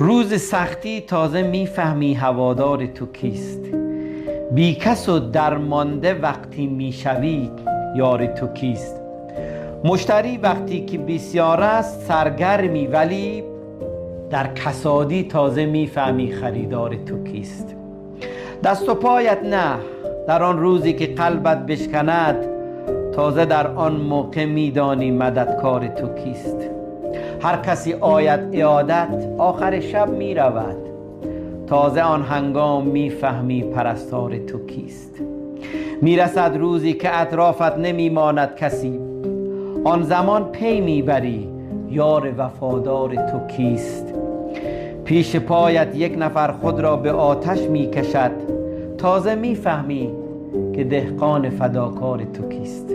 روز سختی تازه میفهمی هوادار تو کیست. بی کس و درمانده وقتی میشوی یار تو کیست. مشتری وقتی که بسیار است سرگرمی، ولی در کسادی تازه میفهمی خریدار تو کیست. دست و پایت نه، در آن روزی که قلبت بشکند تازه در آن موقع میدانی مددکار تو کیست. هر کسی آید عیادت آخر شب می رود، تازه آن هنگام میفهمی پرستار تو کیست. میرسد روزی که اطرافت نمیماند کسی، آن زمان پی میبری یار وفادار تو کیست. پیش پایت یک نفر خود را به آتش میکشد، تازه میفهمی که دهقان فداکار تو کیست.